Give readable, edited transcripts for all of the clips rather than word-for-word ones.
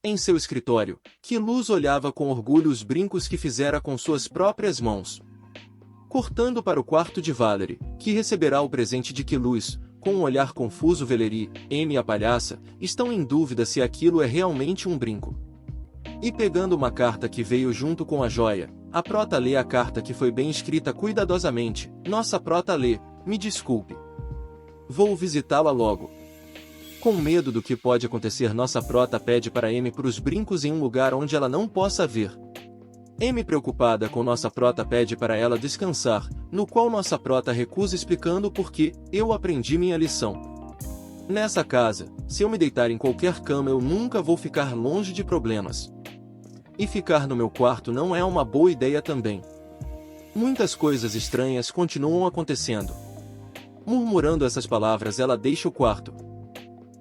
Em seu escritório, Quiluz olhava com orgulho os brincos que fizera com suas próprias mãos. Cortando para o quarto de Valerie, que receberá o presente de Quiluz, com um olhar confuso Valerie, Amy e a palhaça, estão em dúvida se aquilo é realmente um brinco. E pegando uma carta que veio junto com a joia, a prota lê a carta que foi bem escrita cuidadosamente. Nossa prota lê, me desculpe. Vou visitá-la logo. Com medo do que pode acontecer, nossa prota pede para Amy por os brincos em um lugar onde ela não possa ver. Amy, preocupada com nossa prota, pede para ela descansar, no qual nossa prota recusa, explicando por que eu aprendi minha lição. Nessa casa, se eu me deitar em qualquer cama eu nunca vou ficar longe de problemas. E ficar no meu quarto não é uma boa ideia também. Muitas coisas estranhas continuam acontecendo. Murmurando essas palavras, ela deixa o quarto.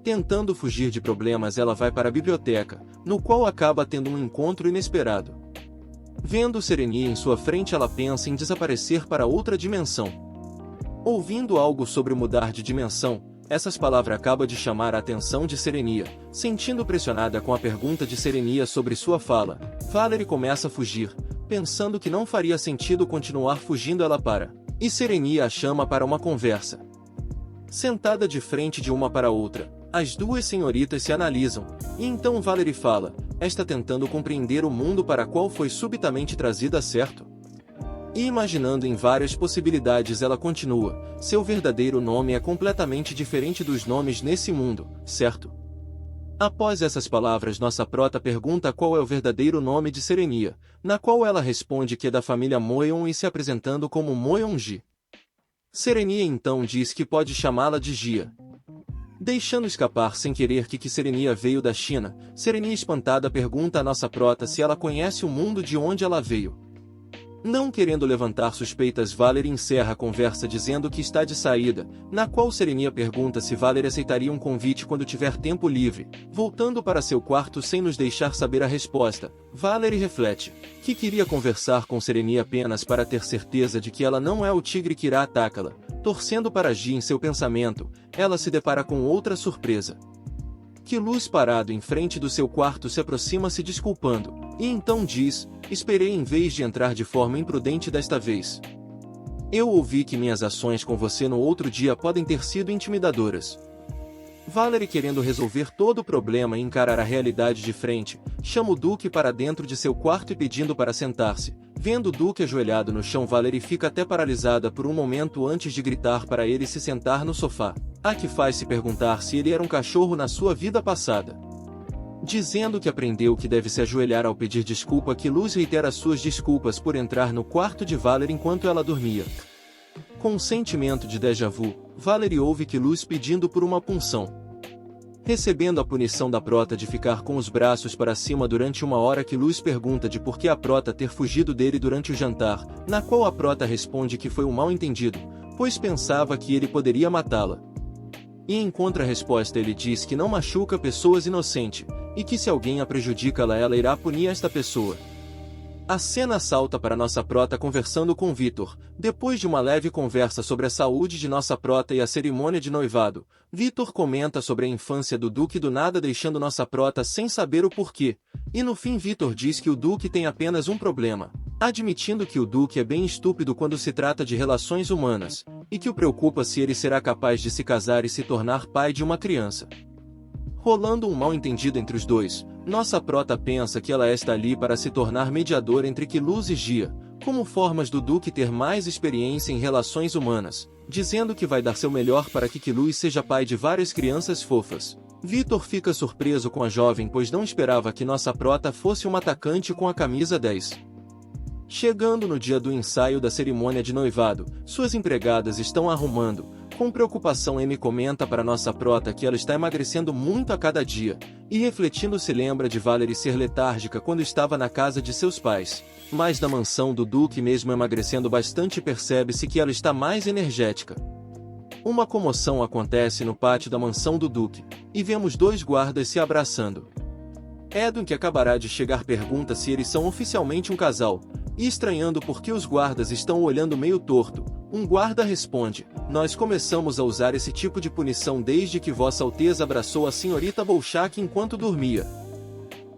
Tentando fugir de problemas, ela vai para a biblioteca, no qual acaba tendo um encontro inesperado. Vendo Serenia em sua frente, ela pensa em desaparecer para outra dimensão. Ouvindo algo sobre mudar de dimensão, essas palavras acabam de chamar a atenção de Serenia. Sentindo pressionada com a pergunta de Serenia sobre sua fala, Valerie começa a fugir, pensando que não faria sentido continuar fugindo. Ela para, e Serenia a chama para uma conversa. Sentada de frente de uma para outra, as duas senhoritas se analisam, e então Valerie fala, está tentando compreender o mundo para qual foi subitamente trazida, certo? E imaginando em várias possibilidades, ela continua, seu verdadeiro nome é completamente diferente dos nomes nesse mundo, certo? Após essas palavras, nossa prota pergunta qual é o verdadeiro nome de Serenia, na qual ela responde que é da família Moyon e se apresentando como Moyon-ji. Serenia então diz que pode chamá-la de Gia. Deixando escapar sem querer que Serenia veio da China, Serenia espantada pergunta a nossa prota se ela conhece o mundo de onde ela veio. Não querendo levantar suspeitas, Valerie encerra a conversa dizendo que está de saída, na qual Serenia pergunta se Valerie aceitaria um convite quando tiver tempo livre. Voltando para seu quarto sem nos deixar saber a resposta, Valerie reflete que queria conversar com Serenia apenas para ter certeza de que ela não é o tigre que irá atacá-la. Torcendo para agir em seu pensamento, ela se depara com outra surpresa. Quiluz, parado em frente do seu quarto, se aproxima se desculpando, e então diz, esperei em vez de entrar de forma imprudente desta vez. Eu ouvi que minhas ações com você no outro dia podem ter sido intimidadoras. Valerie, querendo resolver todo o problema e encarar a realidade de frente, chama o Duque para dentro de seu quarto e pedindo para sentar-se. Vendo o Duque ajoelhado no chão, Valerie fica até paralisada por um momento antes de gritar para ele se sentar no sofá, a que faz se perguntar se ele era um cachorro na sua vida passada. Dizendo que aprendeu que deve se ajoelhar ao pedir desculpa, Quiluz reitera suas desculpas por entrar no quarto de Valerie enquanto ela dormia. Com um sentimento de déjà vu, Valerie ouve Quiluz pedindo por uma punção. Recebendo a punição da prota de ficar com os braços para cima durante uma hora, Quiluz pergunta de por que a prota ter fugido dele durante o jantar, na qual a prota responde que foi um mal-entendido, pois pensava que ele poderia matá-la. E em contra-resposta ele diz que não machuca pessoas inocentes, e que se alguém a prejudica ela irá punir esta pessoa. A cena salta para nossa prota conversando com Vitor. Depois de uma leve conversa sobre a saúde de nossa prota e a cerimônia de noivado, Vitor comenta sobre a infância do Duque do nada, deixando nossa prota sem saber o porquê. E no fim Vitor diz que o Duque tem apenas um problema, admitindo que o Duque é bem estúpido quando se trata de relações humanas, e que o preocupa se ele será capaz de se casar e se tornar pai de uma criança. Rolando um mal-entendido entre os dois, nossa prota pensa que ela está ali para se tornar mediadora entre Quiluz e Gia, como formas do Duque ter mais experiência em relações humanas, dizendo que vai dar seu melhor para que Quiluz seja pai de várias crianças fofas. Vitor fica surpreso com a jovem, pois não esperava que nossa prota fosse uma atacante com a camisa 10. Chegando no dia do ensaio da cerimônia de noivado, suas empregadas estão arrumando. Com preocupação, Amy comenta para nossa prota que ela está emagrecendo muito a cada dia, e refletindo se lembra de Valerie ser letárgica quando estava na casa de seus pais. Mas na mansão do Duque, mesmo emagrecendo bastante, percebe-se que ela está mais energética. Uma comoção acontece no pátio da mansão do Duque, e vemos dois guardas se abraçando. Edwin, que acabará de chegar, pergunta se eles são oficialmente um casal, e estranhando por que os guardas estão olhando meio torto, um guarda responde, nós começamos a usar esse tipo de punição desde que Vossa Alteza abraçou a senhorita Bolshak enquanto dormia.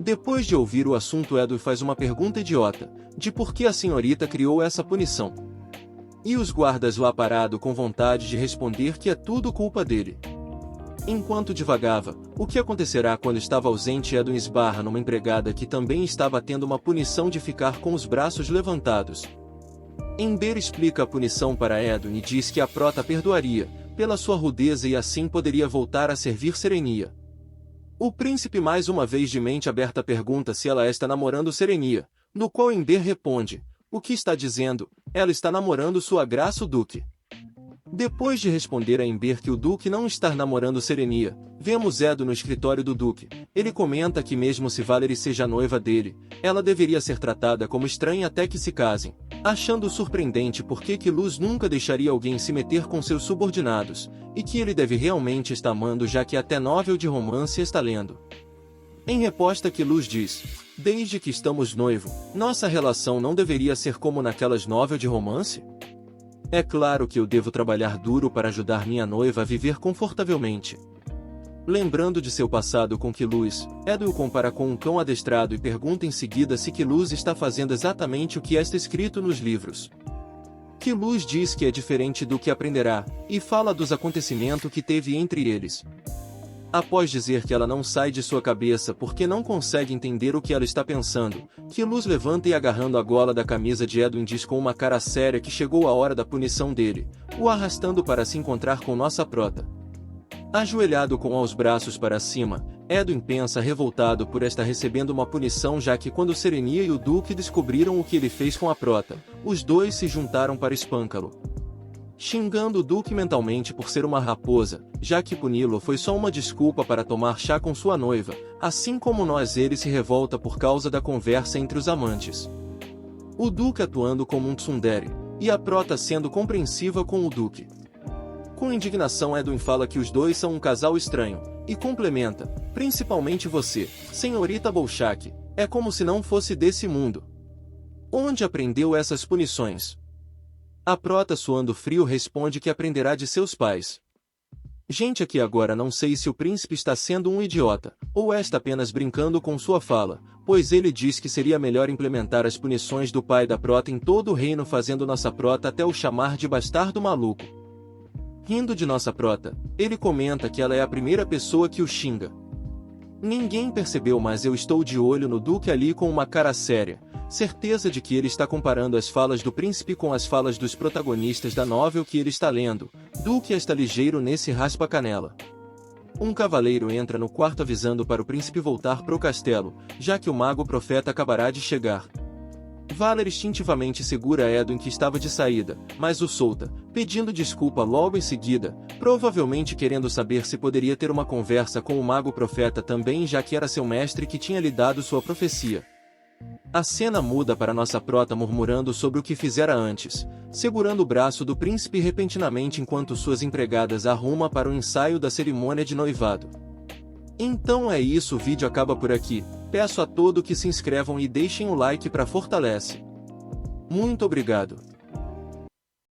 Depois de ouvir o assunto, Edwin faz uma pergunta idiota, de por que a senhorita criou essa punição. E os guardas lá parado com vontade de responder que é tudo culpa dele. Enquanto divagava, o que acontecerá quando estava ausente, Edwin esbarra numa empregada que também estava tendo uma punição de ficar com os braços levantados. Ember explica a punição para Edwin e diz que a prota perdoaria, pela sua rudeza, e assim poderia voltar a servir Serenia. O príncipe mais uma vez de mente aberta pergunta se ela está namorando Serenia, no qual Ember responde: o que está dizendo? Ela está namorando sua graça, o Duque. Depois de responder a Ember que o Duque não está namorando Serenia, vemos Edwin no escritório do Duque. Ele comenta que mesmo se Valerie seja a noiva dele, ela deveria ser tratada como estranha até que se casem, achando surpreendente porque que Luz nunca deixaria alguém se meter com seus subordinados, e que ele deve realmente estar amando, já que até novel de romance está lendo. Em resposta, que Luz diz: desde que estamos noivo, nossa relação não deveria ser como naquelas novel de romance? É claro que eu devo trabalhar duro para ajudar minha noiva a viver confortavelmente. Lembrando de seu passado com Luz, Edwin o compara com um cão adestrado e pergunta em seguida se Luz está fazendo exatamente o que está escrito nos livros. Luz diz que é diferente do que aprenderá, e fala dos acontecimentos que teve entre eles. Após dizer que ela não sai de sua cabeça porque não consegue entender o que ela está pensando, Luz levanta e, agarrando a gola da camisa de Edwin, diz com uma cara séria que chegou a hora da punição dele, o arrastando para se encontrar com nossa prota. Ajoelhado com os braços para cima, Edwin pensa revoltado por estar recebendo uma punição, já que quando Serenia e o Duque descobriram o que ele fez com a prota, os dois se juntaram para espancá-lo. Xingando o Duque mentalmente por ser uma raposa, já que puni-lo foi só uma desculpa para tomar chá com sua noiva, assim como nós, ele se revolta por causa da conversa entre os amantes. O Duque atuando como um tsundere, e a prota sendo compreensiva com o Duque. Com indignação, Edwin fala que os dois são um casal estranho, e complementa: principalmente você, senhorita Bolshak, é como se não fosse desse mundo. Onde aprendeu essas punições? A prota, suando frio, responde que aprenderá de seus pais. Gente, aqui agora não sei se o príncipe está sendo um idiota, ou está apenas brincando com sua fala, pois ele diz que seria melhor implementar as punições do pai da prota em todo o reino, fazendo nossa prota até o chamar de bastardo maluco. Rindo de nossa prota, ele comenta que ela é a primeira pessoa que o xinga. Ninguém percebeu, mas eu estou de olho no Duque ali com uma cara séria, certeza de que ele está comparando as falas do príncipe com as falas dos protagonistas da novel que ele está lendo. Duque está ligeiro nesse raspa-canela. Um cavaleiro entra no quarto avisando para o príncipe voltar pro castelo, já que o mago profeta acabará de chegar. Valerie instintivamente segura Edwin, que estava de saída, mas o solta, pedindo desculpa logo em seguida, provavelmente querendo saber se poderia ter uma conversa com o mago profeta também, já que era seu mestre que tinha lhe dado sua profecia. A cena muda para nossa prota murmurando sobre o que fizera antes, segurando o braço do príncipe repentinamente enquanto suas empregadas arruma para o ensaio da cerimônia de noivado. Então é isso, o vídeo acaba por aqui. Peço a todos que se inscrevam e deixem o like para fortalece. Muito obrigado.